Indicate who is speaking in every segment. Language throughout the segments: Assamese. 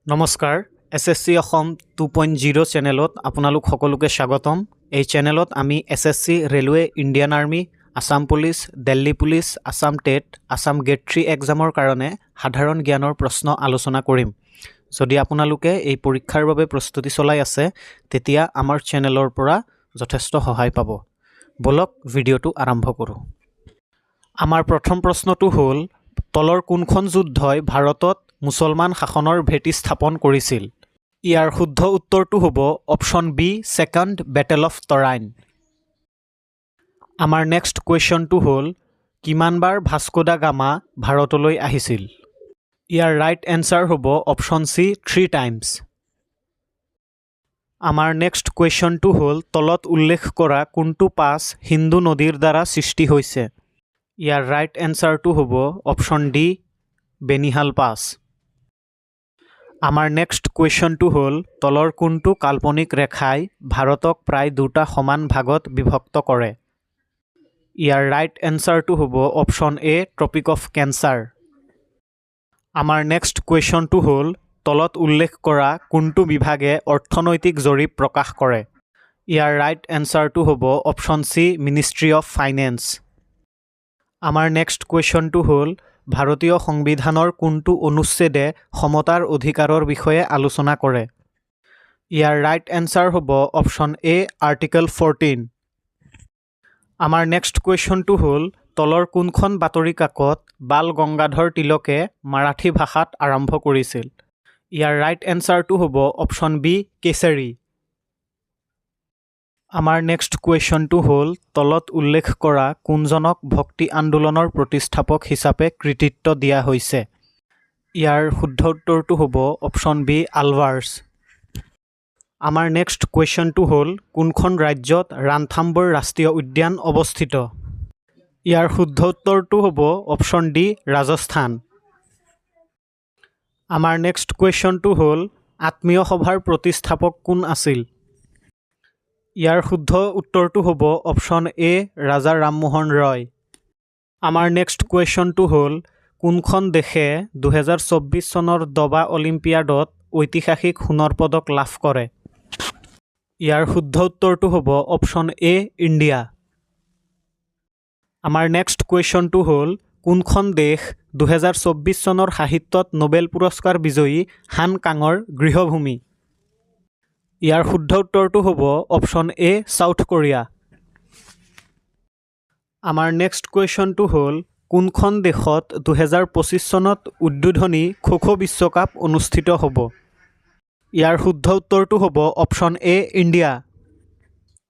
Speaker 1: নমস্কাৰ এছএছচি অসম 2.0 চেনেলত আপোনালোক সকলোকে স্বাগতম। এই চেনেলত আমি SSC railway Indian army Assam police Delhi police Assam TET Assam গেট 3 এক্সামৰ কাৰণে সাধাৰণ জ্ঞানৰ প্ৰশ্ন আলোচনা কৰিম। যদি আপোনালোকে এই পৰীক্ষাৰ বাবে প্ৰস্তুতি চলাই আছে তেতিয়া আমাৰ চেনেলৰ পৰা যথেষ্ট সহায় পাব। বলক ভিডিঅ'টো আৰম্ভ কৰোঁ। আমাৰ প্ৰথম প্ৰশ্নটো হ'ল তলৰ কোনখন যুদ্ধই ভাৰতত মুছলমান শাসনৰ ভেটি স্থাপন কৰিছিল? ইয়াৰ শুদ্ধ উত্তৰটো হ'ব option B second battle of Tarain. আমাৰ নেক্সট কুৱেশ্যনটো হ'ল কিমানবাৰ ভাস্কো দা গামা ভাৰতলৈ আহিছিল? ইয়াৰ ৰাইট এনচাৰ হ'ব অপশ্যন চি 3 টাইমছ। আমাৰ নেক্সট কুৱেশ্যনটো হ'ল তলত উল্লেখ কৰা কোনটো পাছ সিন্ধু নদীৰ দ্বাৰা সৃষ্টি হৈছে? ইয়াৰ ৰাইট এনচাৰটো হ'ব অপশ্যন ডি বেনিহাল পাছ। আমাৰ নেক্সট কুৱেশ্যনটো হ'ল তলৰ কোনটো কাল্পনিক ৰেখাই ভাৰতক প্ৰায় দুটা সমান ভাগত বিভক্ত কৰে? ইয়াৰ ৰাইট এনচাৰটো হ'ব option A tropic of cancer. আমাৰ নেক্সট কুৱেশ্যনটো হ'ল তলত উল্লেখ কৰা কোনটো বিভাগে অৰ্থনৈতিক জৰীপ প্ৰকাশ কৰে? ইয়াৰ ৰাইট এনচাৰটো হ'ব option C ministry of finance. আমাৰ নেক্সট কুৱেশ্যনটো হ'ল ভাৰতীয় সংবিধানৰ কোনটো অনুচ্ছেদে সমতাৰ অধিকাৰৰ বিষয়ে আলোচনা কৰে? ইয়াৰ ৰাইট এনচাৰ হ'ব অপশ্যন এ আৰ্টিকল 14। আমাৰ নেক্সট কুৱেশ্যনটো হ'ল তলৰ কোনখন বাতৰি কাকত বাল গংগাধৰ তিলকে মাৰাঠী ভাষাত আৰম্ভ কৰিছিল? ইয়াৰ ৰাইট এনচাৰটো হ'ব অপশ্যন বি কেশৰী। আমাৰ নেক্সট কুৱেশ্যনটো হ'ল তলত উল্লেখ কৰা কোনজনক ভক্তি আন্দোলনৰ প্ৰতিষ্ঠাপক হিচাপে কৃতিত্ব দিয়া হৈছে? ইয়াৰ শুদ্ধ উত্তৰটো হ'ব অপশ্যন বি আলৱাৰ্ছ। আমাৰ নেক্সট কুৱেশ্যনটো হ'ল কোনখন ৰাজ্যত ৰাণথাম্বুৰ ৰাষ্ট্ৰীয় উদ্যান অৱস্থিত? ইয়াৰ শুদ্ধ উত্তৰটো হ'ব অপশ্যন ডি ৰাজস্থান। আমাৰ নেক্সট কুৱেশ্যনটো হ'ল আত্মীয় সভাৰ প্ৰতিষ্ঠাপক কোন আছিল? ইয়াৰ শুদ্ধ উত্তৰটো হ'ব অপশ্যন এ ৰাজা ৰামমোহন ৰয়। আমাৰ নেক্সট কুৱেশ্যনটো হ'ল কোনখন দেশে 2024 চনৰ দবা অলিম্পিয়াডত ঐতিহাসিক সোণৰ পদক লাভ কৰে? ইয়াৰ শুদ্ধ উত্তৰটো হ'ব অপশ্যন এ ইণ্ডিয়া। আমাৰ নেক্সট কুৱেশ্যনটো হ'ল কোনখন দেশ 2024 চনৰ সাহিত্যত নোবেল পুৰস্কাৰ বিজয়ী হান কাঙৰ গৃহভূমি? ইয়াৰ শুদ্ধ উত্তৰটো হ'ব অপশ্যন এ চাউথ কোৰিয়া। আমাৰ নেক্সট কুৱেশ্যনটো হ'ল কোনখন দেশত 2025 চনত উদ্বোধনী খো-খো বিশ্বকাপ অনুষ্ঠিত হ'ব? ইয়াৰ শুদ্ধ উত্তৰটো হ'ব অপশ্যন এ ইণ্ডিয়া।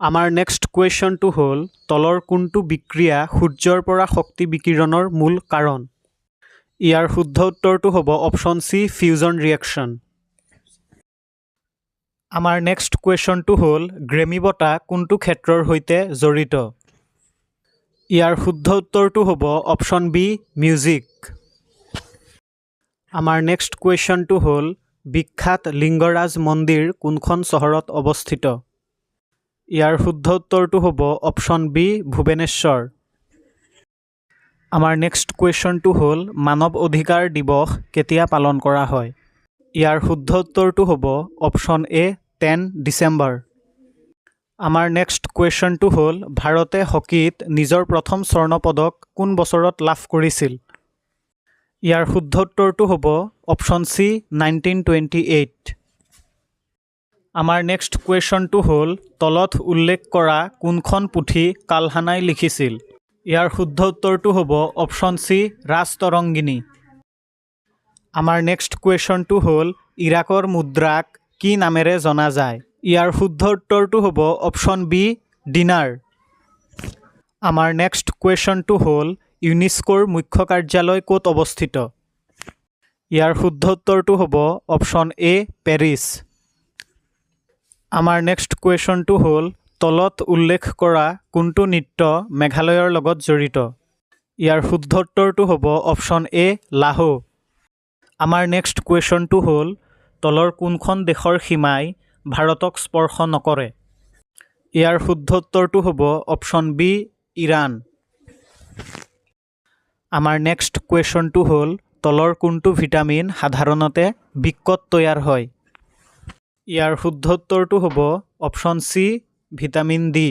Speaker 1: আমাৰ নেক্সট কুৱেশ্যনটো হ'ল তলৰ কোনটো বিক্ৰিয়া সূৰ্যৰ পৰা শক্তি বিকিৰণৰ মূল কাৰণ? ইয়াৰ শুদ্ধ উত্তৰটো হ'ব অপশ্যন চি ফিউজন ৰিয়েকশ্যন। আমাৰ নেক্সট কুৱেশ্যনটো হ'ল গ্ৰেমী বঁটা কোনটো ক্ষেত্ৰৰ সৈতে জড়িত? ইয়াৰ শুদ্ধ উত্তৰটো হ'ব অপশ্যন বি মিউজিক। আমাৰ নেক্সট কুৱেশ্যনটো হ'ল বিখ্যাত লিংগৰাজ মন্দিৰ কোনখন চহৰত অৱস্থিত? ইয়াৰ শুদ্ধ উত্তৰটো হ'ব অপশ্যন বি ভুৱনেশ্বৰ। আমাৰ নেক্সট কুৱেশ্যনটো হ'ল মানৱ অধিকাৰ দিৱস কেতিয়া পালন কৰা হয়? ইয়াৰ শুদ্ধ উত্তৰটো হ'ব অপশ্যন এ 10 ডিচেম্বৰ। আমাৰ নেক্সট কুৱেশ্যনটো হ'ল ভাৰতে হকীত নিজৰ প্ৰথম স্বৰ্ণ পদক কোন বছৰত লাভ কৰিছিল? ইয়াৰ শুদ্ধ উত্তৰটো হ'ব অপশ্যন চি 1928। আমাৰ নেক্সট কুৱেশ্যনটো হ'ল তলত উল্লেখ কৰা কোনখন পুথি কালহানাই লিখিছিল? ইয়াৰ শুদ্ধ উত্তৰটো হ'ব অপশ্যন চি ৰাজতৰংগিনী। আমাৰ নেক্সট কুৱেশ্যনটো হ'ল ইৰাকৰ মুদ্ৰাক কি নামেৰে জনা যায়? ইয়াৰ শুদ্ধ উত্তৰটো হ'ব অপশ্যন বি ডিনাৰ। আমাৰ নেক্সট কুৱেশ্যনটো হ'ল ইউনেস্কোৰ মুখ্য কাৰ্যালয় ক'ত অৱস্থিত? ইয়াৰ শুদ্ধ উত্তৰটো হ'ব অপশ্যন এ পেৰিছ। আমাৰ নেক্সট কুৱেশ্যনটো হ'ল তলত উল্লেখ কৰা কোনটো নৃত্য মেঘালয়ৰ লগত জড়িত? ইয়াৰ শুদ্ধ উত্তৰটো হ'ব অপশ্যন এ লাহো। আমাৰ নেক্সট কুৱেশ্যনটো হ'ল তলৰ কোনখন দেশৰ সীমাই ভাৰতক স্পৰ্শ নকৰে? ইয়াৰ শুদ্ধ উত্তৰটো হ'ব অপশ্যন বি ইৰাণ। আমাৰ নেক্সট কুৱেশ্যনটো হ'ল তলৰ কোনটো ভিটামিন সাধাৰণতে বৃক্কত তৈয়াৰ হয়? ইয়াৰ শুদ্ধ উত্তৰটো হ'ব অপশ্যন চি ভিটামিন ডি।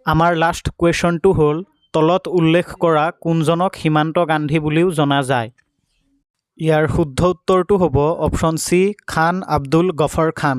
Speaker 1: আমাৰ লাষ্ট কুৱেশ্যনটো হ'ল তলত উল্লেখ কৰা কোনজনক সীমান্ত গান্ধী বুলিও জনা যায়? ইয়াৰ শুদ্ধ উত্তৰটো হ'ব অপশ্যন চি খান আব্দুল গফৰ খান।